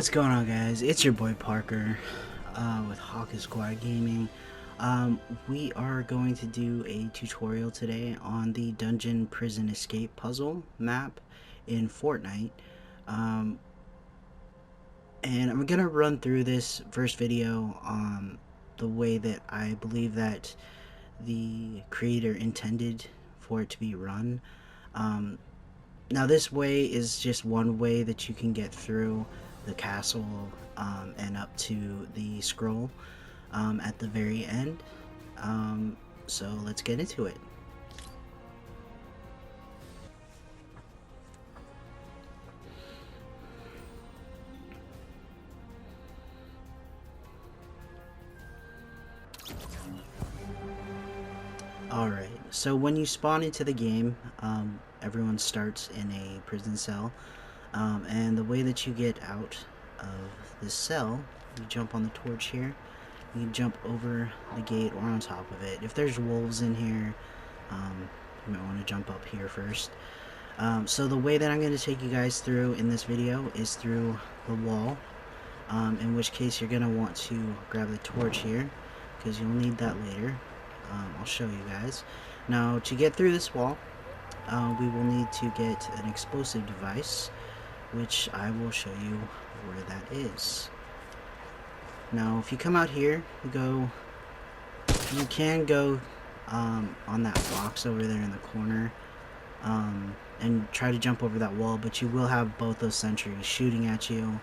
What's going on, guys? It's your boy Parker with Hakasquad Gaming. We are going to do a tutorial today on the Dungeon Prison Escape puzzle map in Fortnite. And I'm gonna run through this first video the way that I believe that the creator intended for it to be run. Now this way is just one way that you can get through the castle and up to the scroll at the very end. So let's get into it. Alright, so when you spawn into the game, everyone starts in a prison cell, and the way that you get out of this cell, you jump on the torch here, you jump over the gate or on top of it. If there's wolves in here, you might want to jump up here first. So the way that I'm going to take you guys through in this video is through the wall, in which case you're going to want to grab the torch here, because you'll need that later. I'll show you guys. Now, to get through this wall, we will need to get an explosive device, which I will show you where that is. Now, if you come out here, you can go on that box over there in the corner and try to jump over that wall, but you will have both those sentries shooting at you,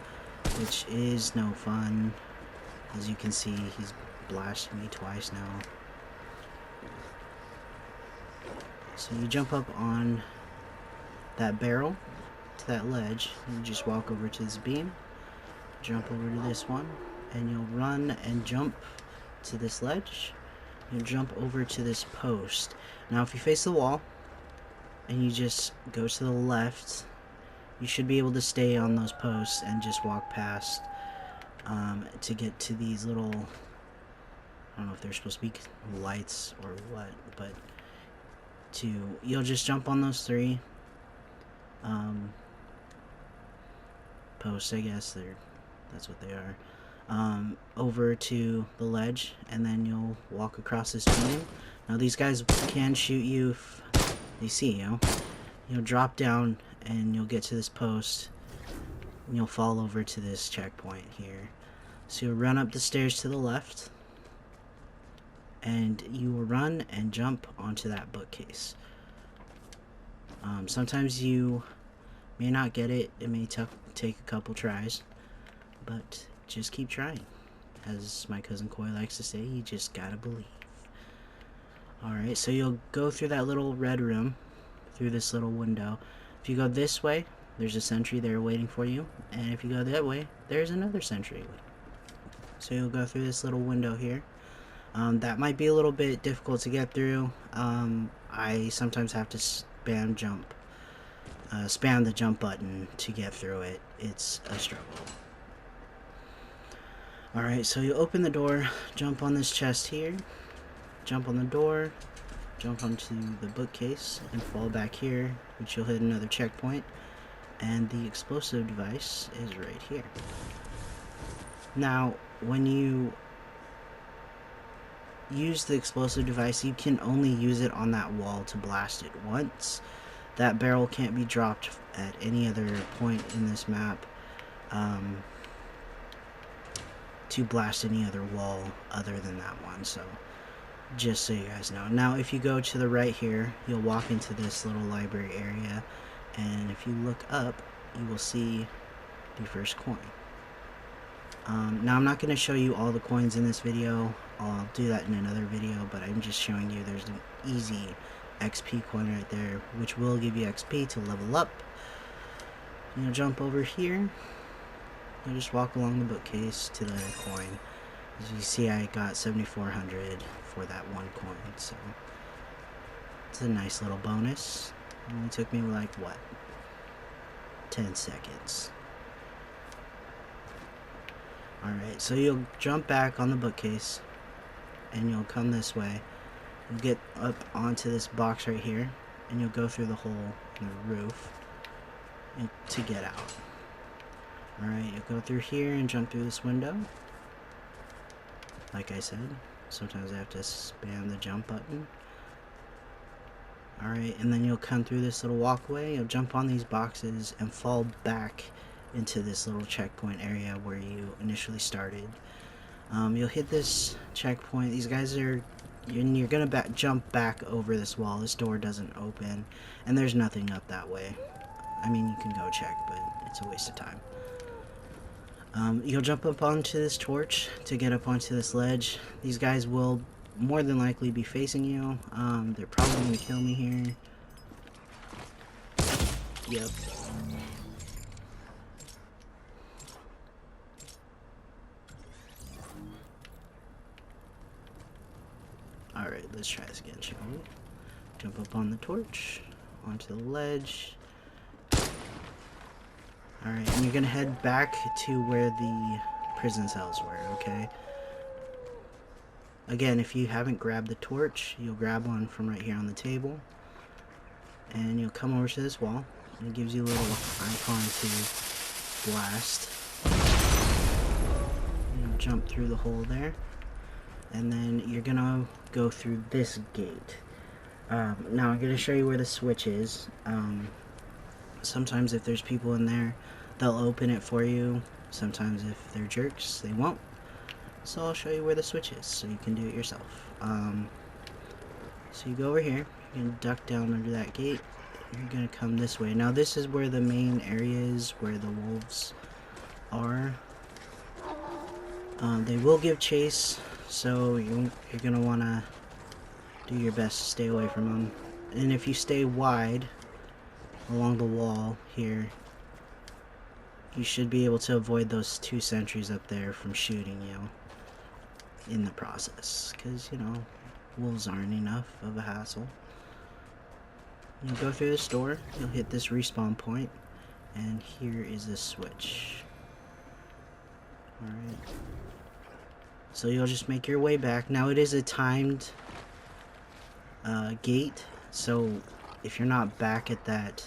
which is no fun. As you can see, he's blasted me twice now. So you jump up on that barrel to that ledge, you just walk over to this beam, jump over to this one, and you'll run and jump to this ledge. You'll jump over to this post. Now if you face the wall and you just go to the left, you should be able to stay on those posts and just walk past to get to these little, I don't know if they're supposed to be lights or what, but you'll just jump on those three posts, I guess that's what they are, over to the ledge, and then you'll walk across this beam. Now these guys can shoot you if they see you. You'll drop down and you'll get to this post and you'll fall over to this checkpoint here. So you'll run up the stairs to the left, and you will run and jump onto that bookcase. Sometimes you may not get it. It may take a couple tries, but just keep trying. As my cousin Coy likes to say, you just gotta believe. Alright, so you'll go through that little red room, through this little window. If you go this way, there's a sentry there waiting for you, and if you go that way, there's another sentry. So you'll go through this little window here. That might be a little bit difficult to get through. I sometimes have to spam the jump button to get through it. It's a struggle. Alright, so you open the door, jump on this chest here, jump on the door, jump onto the bookcase, and fall back here, which you'll hit another checkpoint, and the explosive device is right here. Now, when you use the explosive device, you can only use it on that wall to blast it once. That barrel can't be dropped at any other point in this map to blast any other wall other than that one, so just so you guys know. Now if you go to the right here, you'll walk into this little library area, and if you look up, you will see the first coin. Now I'm not going to show you all the coins in this video. I'll do that in another video, but I'm just showing you there's an easy XP coin right there, which will give you XP to level up. You'll jump over here. You'll just walk along the bookcase to the coin. As you see, I got 7,400 for that one coin, so it's a nice little bonus. It only took me like, what, 10 seconds. Alright, so you'll jump back on the bookcase, and you'll come this way. You'll get up onto this box right here, and you'll go through the hole in the roof to get out. Alright, you'll go through here and jump through this window. Like I said, sometimes I have to spam the jump button. Alright, and then you'll come through this little walkway, you'll jump on these boxes and fall back into this little checkpoint area where you initially started. You'll hit this checkpoint, these guys are, and you're gonna jump back over this wall, this door doesn't open, and there's nothing up that way. I mean, you can go check, but it's a waste of time. You'll jump up onto this torch to get up onto this ledge. These guys will more than likely be facing you. They're probably gonna kill me here. Yep. Alright, let's try this again, shall we? Jump up on the torch, onto the ledge. Alright, and you're gonna head back to where the prison cells were, okay? Again, if you haven't grabbed the torch, you'll grab one from right here on the table. And you'll come over to this wall. And it gives you a little icon to blast. You'll jump through the hole there. And then you're gonna go through this gate. Now I'm gonna show you where the switch is. Sometimes if there's people in there, they'll open it for you. Sometimes if they're jerks, they won't. So I'll show you where the switch is so you can do it yourself. So you go over here, you're going to duck down under that gate, you're going to come this way. Now this is where the main area is, where the wolves are. They will give chase, so you're going to want to do your best to stay away from them. And if you stay wide along the wall here, you should be able to avoid those two sentries up there from shooting you in the process, because, you know, wolves aren't enough of a hassle. You go through this door, you'll hit this respawn point, and here is the switch. Alright. So you'll just make your way back. Now it is a timed gate, so if you're not back at that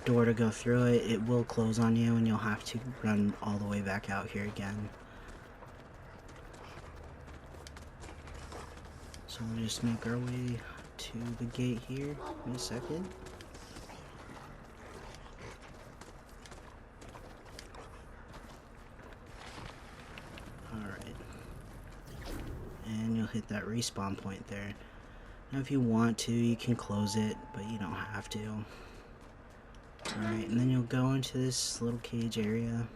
door to go through it, it will close on you and you'll have to run all the way back out here again. So we'll just make our way to the gate here in a second. Alright. And you'll hit that respawn point there. Now if you want to, you can close it, but you don't have to. Alright, and then you'll go into this little cage area.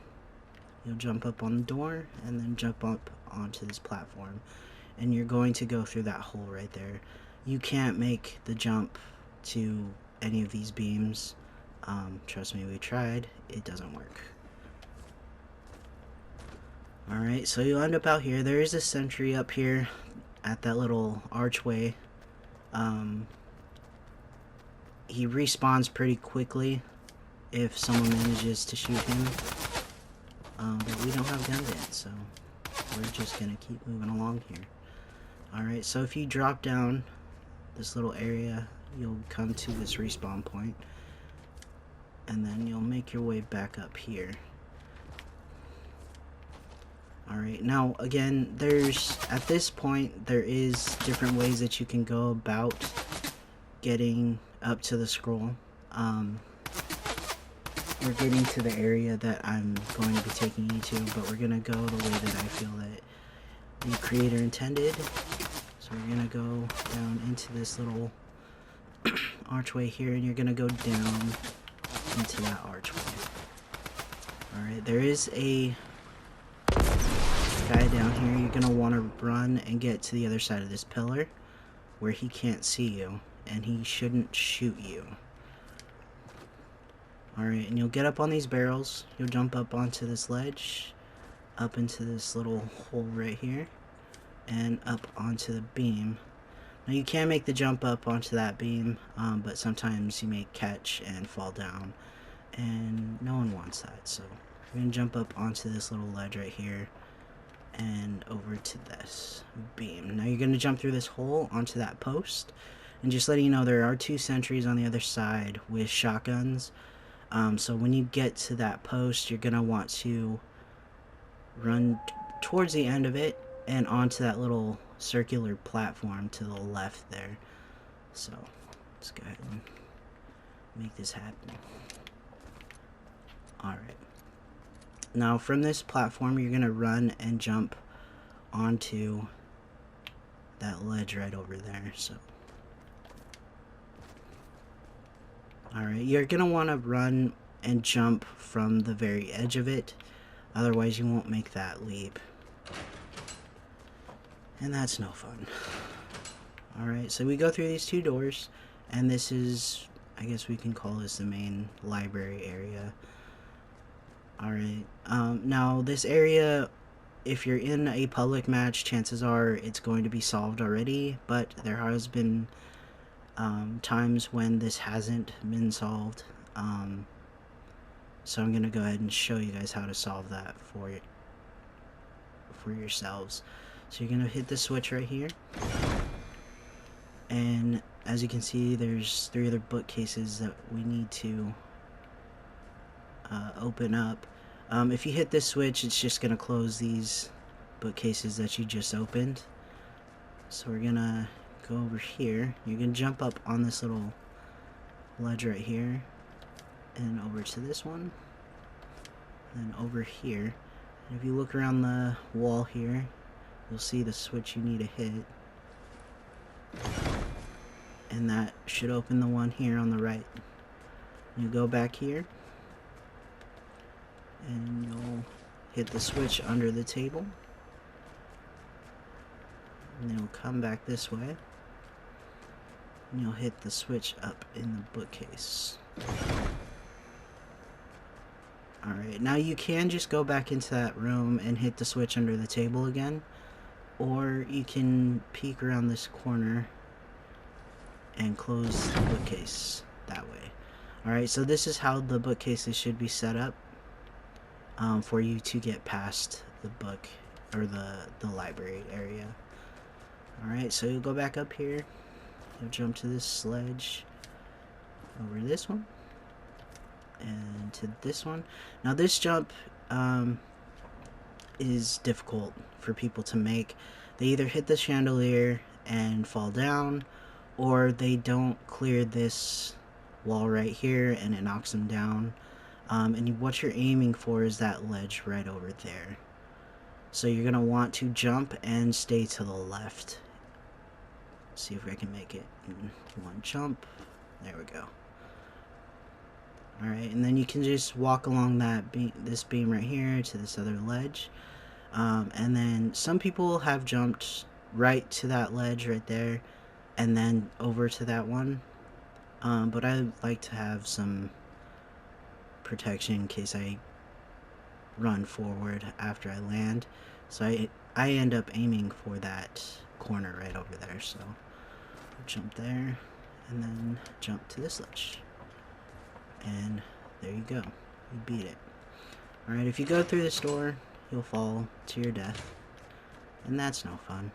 You'll jump up on the door, and then jump up onto this platform. And you're going to go through that hole right there. You can't make the jump to any of these beams. Trust me, we tried. It doesn't work. Alright, so you'll end up out here. There is a sentry up here at that little archway. He respawns pretty quickly if someone manages to shoot him. But we don't have guns yet, so we're just gonna keep moving along here. Alright, so if you drop down this little area, you'll come to this respawn point, and then you'll make your way back up here. Alright, now again, at this point, there is different ways that you can go about getting up to the scroll. We're getting to the area that I'm going to be taking you to, but we're going to go the way that I feel that the creator intended. So we're going to go down into this little archway here, and you're going to go down into that archway. Alright, there is a guy down here. You're going to want to run and get to the other side of this pillar where he can't see you, and he shouldn't shoot you. Alright, and you'll get up on these barrels, you'll jump up onto this ledge, up into this little hole right here, and up onto the beam. Now you can make the jump up onto that beam, but sometimes you may catch and fall down, and no one wants that. So you're going to jump up onto this little ledge right here, and over to this beam. Now you're going to jump through this hole onto that post, and just letting you know, there are two sentries on the other side with shotguns. So when you get to that post, you're going to want to run towards the end of it and onto that little circular platform to the left there. So let's go ahead and make this happen. Alright. Now from this platform, you're going to run and jump onto that ledge right over there. So alright, you're going to want to run and jump from the very edge of it. Otherwise, you won't make that leap. And that's no fun. Alright, so we go through these two doors. And this is, I guess we can call this the main library area. Alright, now this area, if you're in a public match, chances are it's going to be solved already. But there has been times when this hasn't been solved. So I'm going to go ahead and show you guys how to solve that for yourselves. So you're going to hit the switch right here. And as you can see, there's 3 other bookcases that we need to open up. If you hit this switch, it's just going to close these bookcases that you just opened. So we're going to go over here. You can jump up on this little ledge right here. And over to this one, and then over here. And if you look around the wall here, you'll see the switch you need to hit, and that should open the one here on the right. You go back here, and you'll hit the switch under the table, and then you'll come back this way, and you'll hit the switch up in the bookcase. Alright, now you can just go back into that room and hit the switch under the table again, or you can peek around this corner and close the bookcase that way. Alright, so this is how the bookcases should be set up for you to get past the book, or the library area. Alright, so you'll go back up here, you'll jump to this sledge, over this one, and to this one. Now this jump is difficult for people to make. They either hit the chandelier and fall down, or they don't clear this wall right here and it knocks them down. And what you're aiming for is that ledge right over there. So you're going to want to jump and stay to the left. See if I can make it in one jump. There we go. Alright, and then you can just walk along that this beam right here to this other ledge. And then some people have jumped right to that ledge right there and then over to that one. But I like to have some protection in case I run forward after I land. So I end up aiming for that corner right over there. So jump there and then jump to this ledge. And there you go. You beat it. Alright, if you go through this door, you'll fall to your death. And that's no fun.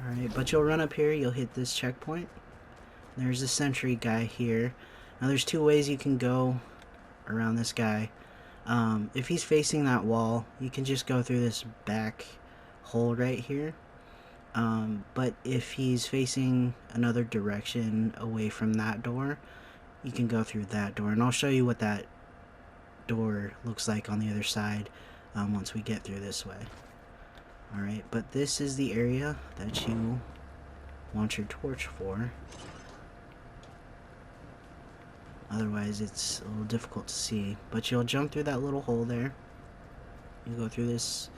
Alright, but you'll run up here, you'll hit this checkpoint. There's the Sentry guy here. Now there's 2 ways you can go around this guy. If he's facing that wall, you can just go through this back hole right here. But if he's facing another direction away from that door, you can go through that door, and I'll show you what that door looks like on the other side once we get through this way. Alright, but this is the area that you want your torch for. Otherwise it's a little difficult to see, but you'll jump through that little hole there. You go through this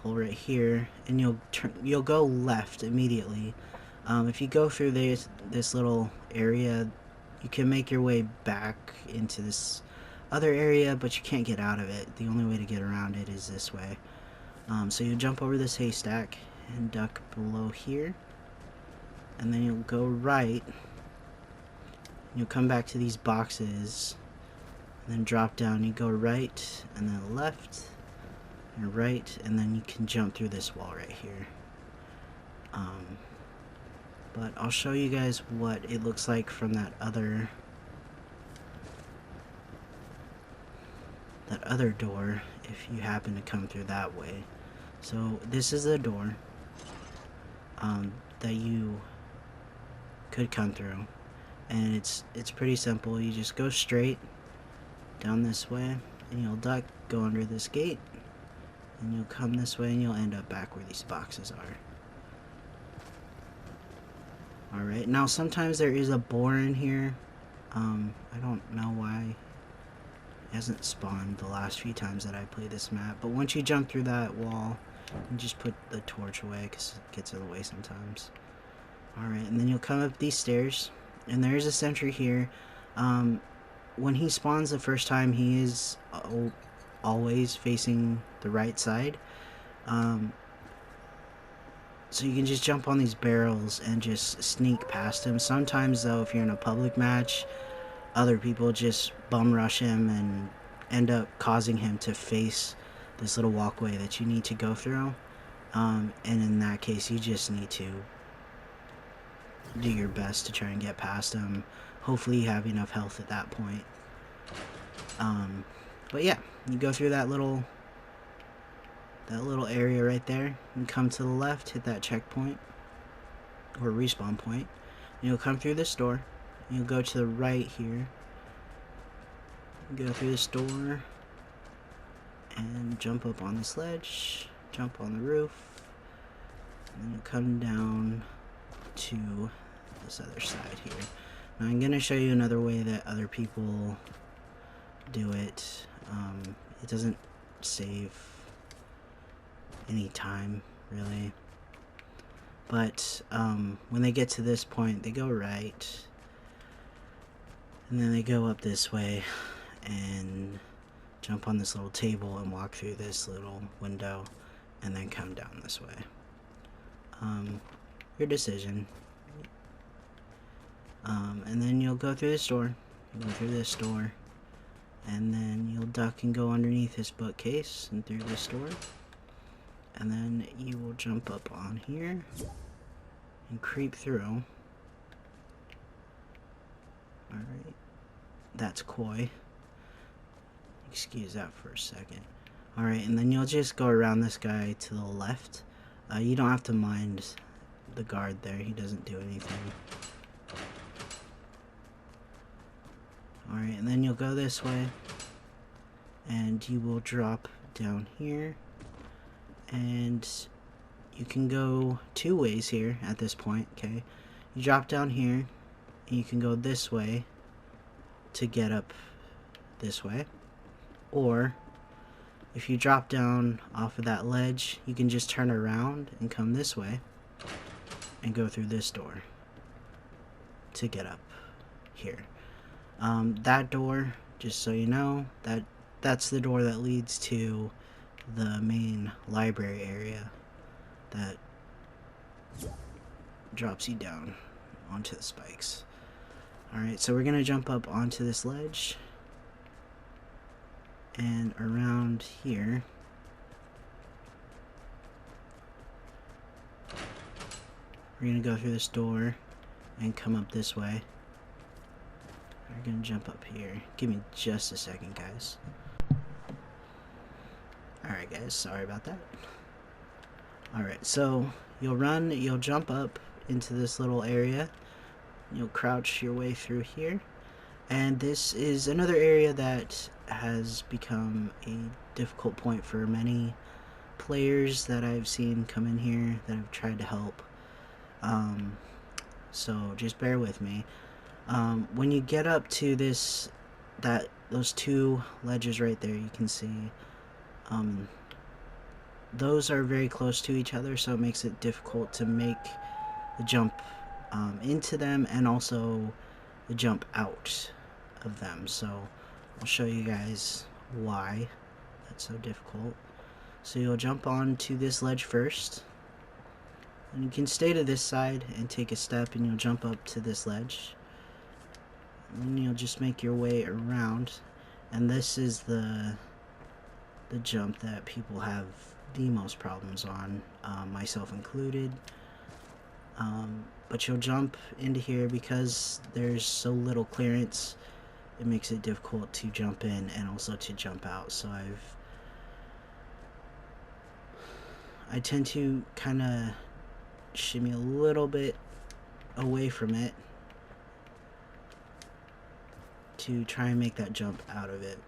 hole right here, and you'll go left immediately. If you go through this little area, you can make your way back into this other area, but you can't get out of it. The only way to get around it is this way. So you jump over this haystack and duck below here, and then you'll go right. You'll come back to these boxes, and then drop down. You go right, and then left, and right, and then you can jump through this wall right here. But I'll show you guys what it looks like from that other that other door if you happen to come through that way. So this is the door that you could come through, and it's pretty simple. You just go straight down this way, and you'll duck, go under this gate, and you'll come this way, and you'll end up back where these boxes are. Alright, now sometimes there is a boar in here. I don't know why it hasn't spawned the last few times that I played this map, but once you jump through that wall, you just put the torch away because it gets in the way sometimes. Alright, and then you'll come up these stairs, and there's a sentry here. When he spawns the first time, he is always facing the right side. So you can just jump on these barrels and just sneak past him. Sometimes, though, if you're in a public match, other people just bum rush him and end up causing him to face this little walkway that you need to go through. And in that case, you just need to do your best to try and get past him. Hopefully you have enough health at that point. But yeah, you go through that little area right there and come to the left, hit that checkpoint or respawn point, and you'll come through this door. You'll go to the right here, go through this door and jump up on this ledge, jump on the roof, and then you'll come down to this other side here. Now I'm going to show you another way that other people do it. It doesn't save any time really, but when they get to this point, they go right, and then they go up this way and jump on this little table and walk through this little window and then come down this way. Your decision. And then you'll go through this door, go through this door, and then you'll duck and go underneath this bookcase and through this door. And then you will jump up on here and creep through. Alright, that's coy. Excuse that for a second. Alright, and then you'll just go around this guy to the left. You don't have to mind the guard there, he doesn't do anything. Alright, and then you'll go this way, and you will drop down here. And you can go two ways here at this point, okay? You drop down here, and you can go this way to get up this way. Or, if you drop down off of that ledge, you can just turn around and come this way and go through this door to get up here. That door, just so you know, that's the door that leads to the main library area that drops you down onto the spikes. Alright, so we're gonna jump up onto this ledge and around here. We're gonna go through this door and come up this way. We're gonna jump up here. Give me just a second, guys. Alright guys, sorry about that. Alright, so you'll jump up into this little area. You'll crouch your way through here. And this is another area that has become a difficult point for many players that I've seen come in here that I've tried to help. So just bear with me. When you get up to those two ledges right there, you can see those are very close to each other, so it makes it difficult to make the jump into them and also the jump out of them. So I'll show you guys why that's so difficult. So you'll jump onto this ledge first, and you can stay to this side and take a step, and you'll jump up to this ledge, and you'll just make your way around. And this is the jump that people have the most problems on, myself included. But you'll jump into here because there's so little clearance. it makes it difficult to jump in and also to jump out. So I tend to kind of shimmy a little bit away from it to try and make that jump out of it,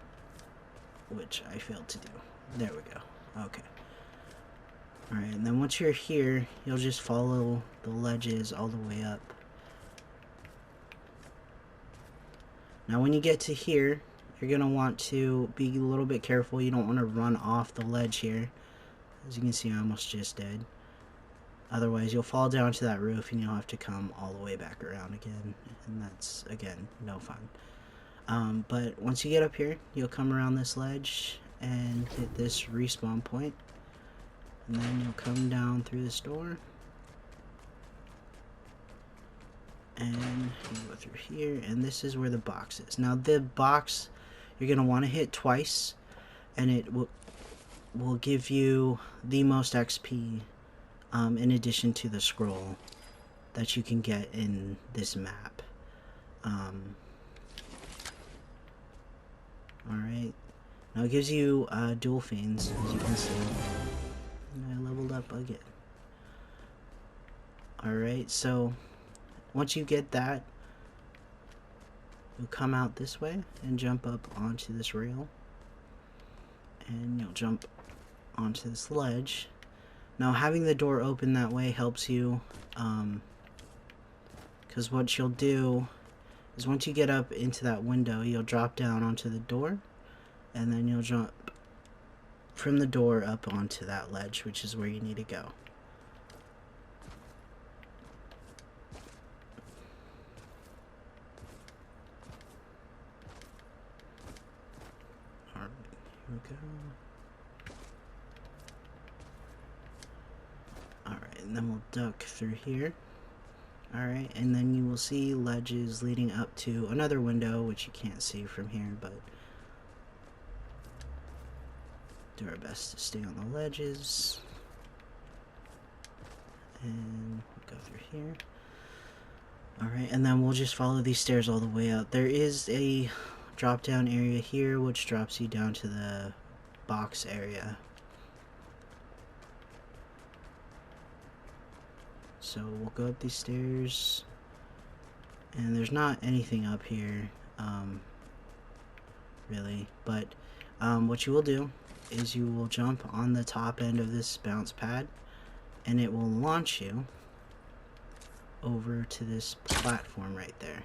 which I failed to do. There we go. Okay. Alright, and then once you're here, you'll just follow the ledges all the way up. Now when you get to here, you're going to want to be a little bit careful. You don't want to run off the ledge here. As you can see, I almost just did. Otherwise, you'll fall down to that roof and you'll have to come all the way back around again. And that's, again, no fun. But once you get up here, you'll come around this ledge and hit this respawn point. And then you'll come down through this door. And you go through here, and this is where the box is. Now the box you're going to want to hit twice, and it will give you the most XP in addition to the scroll that you can get in this map. Alright, now it gives you dual fiends, as you can see, and I leveled up again. Alright, so once you get that, you'll come out this way and jump up onto this rail, and you'll jump onto this ledge. Now having the door open that way helps you, because what you'll do is once you get up into that window, you'll drop down onto the door, and then you'll jump from the door up onto that ledge, which is where you need to go. Alright, here we go. Alright, and then we'll duck through here. Alright, and then you will see ledges leading up to another window, which you can't see from here, but do our best to stay on the ledges. And we'll go through here. Alright, and then we'll just follow these stairs all the way up. There is a drop down area here, which drops you down to the box area. So we'll go up these stairs, and there's not anything up here, really, but what you will do is you will jump on the top end of this bounce pad, and it will launch you over to this platform right there.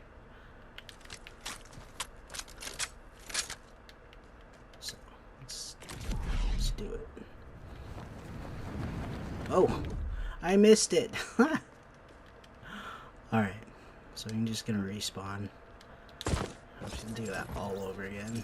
So let's do it. Oh! I missed it. Alright, so I'm just gonna respawn. I'll just do that all over again.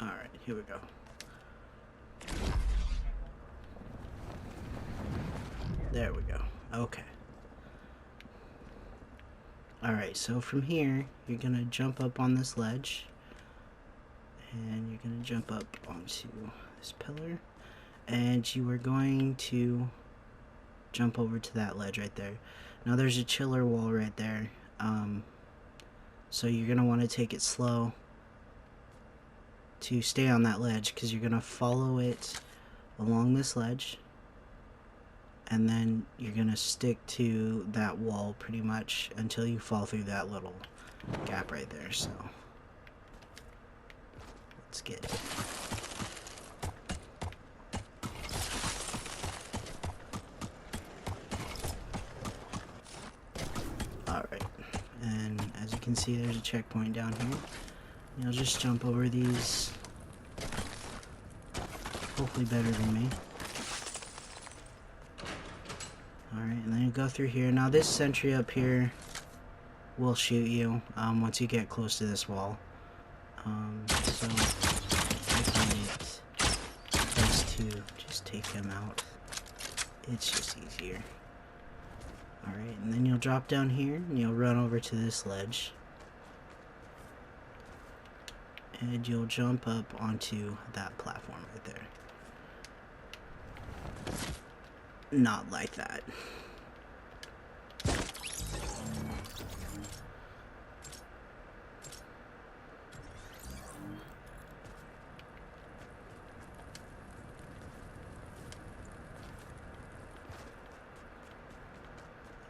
Alright, here we go. There we go. Okay. Alright, so from here, you're gonna jump up on this ledge, and you're gonna jump up onto this pillar, and you are going to jump over to that ledge right there. Now there's a chiller wall right there, so you're gonna want to take it slow to stay on that ledge, because you're gonna follow it along this ledge, and then you're gonna stick to that wall pretty much until you fall through that little gap right there. So let's get it. Alright, and as you can see, there's a checkpoint down here. You'll just jump over these. Hopefully better than me. Alright, and then you go through here. Now this sentry up here will shoot you once you get close to this wall. So I find it best to just take him out. It's just easier. Alright, and then you'll drop down here and you'll run over to this ledge. And you'll jump up onto that platform right there. Not like that.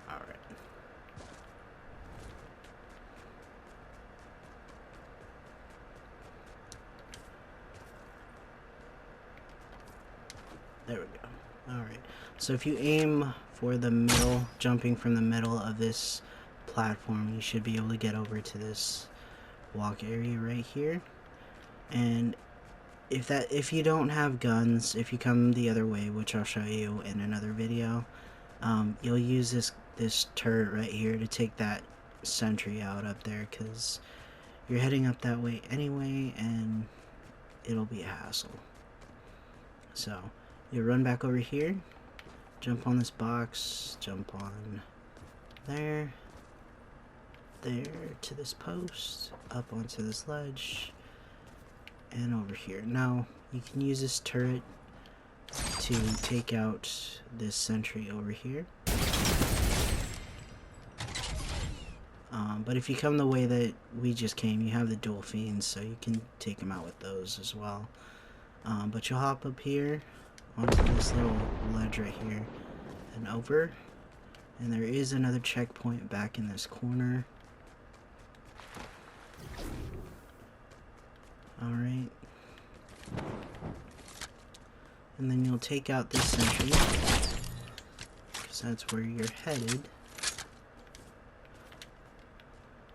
Alright. There we go. Alright. So if you aim for the middle, jumping from the middle of this platform, you should be able to get over to this walk area right here. And if you don't have guns, if you come the other way, which I'll show you in another video, you'll use this turret right here to take that sentry out up there, because you're heading up that way anyway and it'll be a hassle. So you run back over here, jump on this box, jump on there to this post, up onto this ledge, and over here. Now you can use this turret to take out this sentry over here. But if you come the way that we just came, you have the dual fiends, so you can take them out with those as well. But you'll hop up here onto this little ledge right here and over, and there is another checkpoint back in this corner. Alright, and then you'll take out this sentry because that's where you're headed.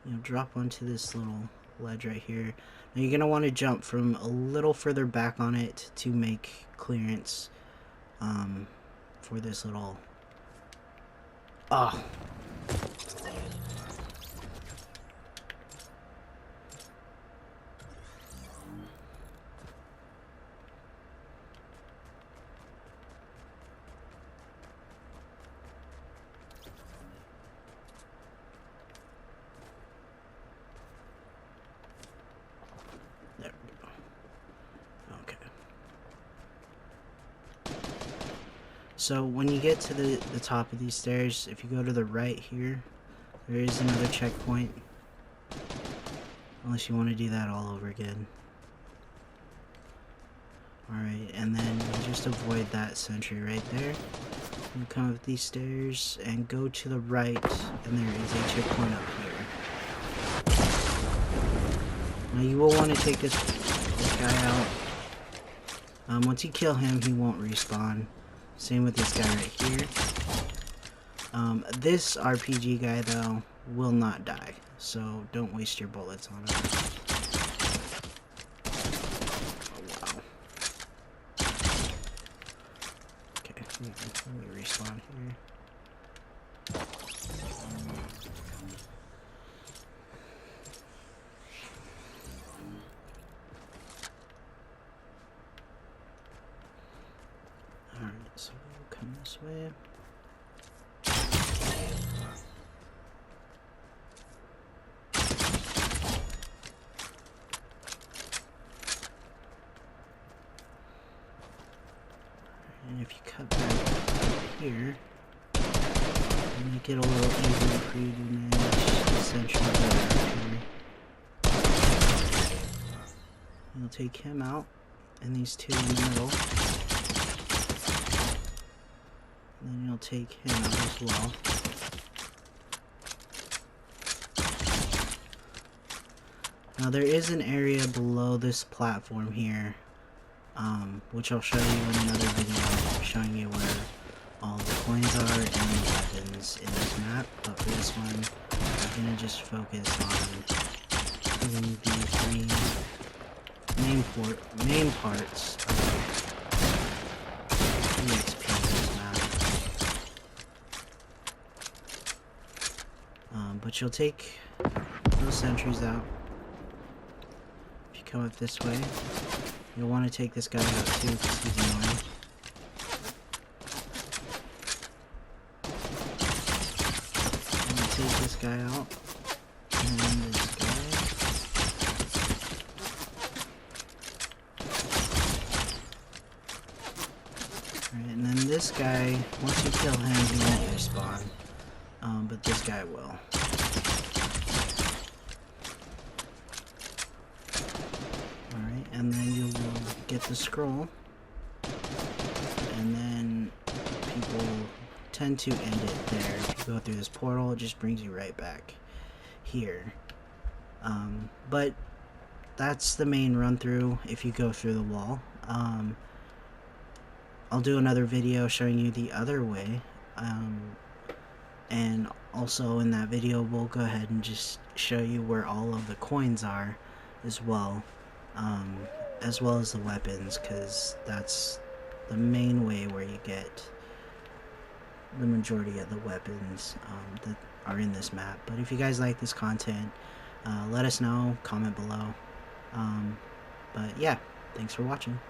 You'll drop onto this little ledge right here. Now you're going to want to jump from a little further back on it to make clearance for this little... Oh! There we go. Okay. So when you get to the top of these stairs, if you go to the right here, there is another checkpoint. Unless you want to do that all over again. Alright, and then you just avoid that sentry right there. You come up these stairs and go to the right, and there is a checkpoint up here. Now you will want to take this guy out. Once you kill him, he won't respawn. Same with this guy right here. This RPG guy, though, will not die, so don't waste your bullets on him. Oh, wow. Okay, let me respawn here. Alright, so we'll come this way. And if you cut back here, it'll make it a little easier for you to manage the sentry here. You'll take him out, and these two in the middle. And then you'll take him out as well. Now there is an area below this platform here, which I'll show you in another video, showing you where all the coins are and the weapons in this map. But for this one, I'm going to just focus on including the three main parts of EXP in this map. But you'll take those sentries out. If you come up this way, you'll want to take this guy out too because he's annoying. Take this guy out, and this guy. Alright, and then this guy, once you kill him, he won't respawn. But this guy will. Alright, and then you will get the scroll, and then people tend to end it there. If you go through this portal, it just brings you right back here. But that's the main run through if you go through the wall. I'll do another video showing you the other way, and also in that video we'll go ahead and just show you where all of the coins are as well as the weapons, because that's the main way where you get the majority of the weapons that are in this map. But if you guys like this content, let us know, comment below. But yeah, thanks for watching.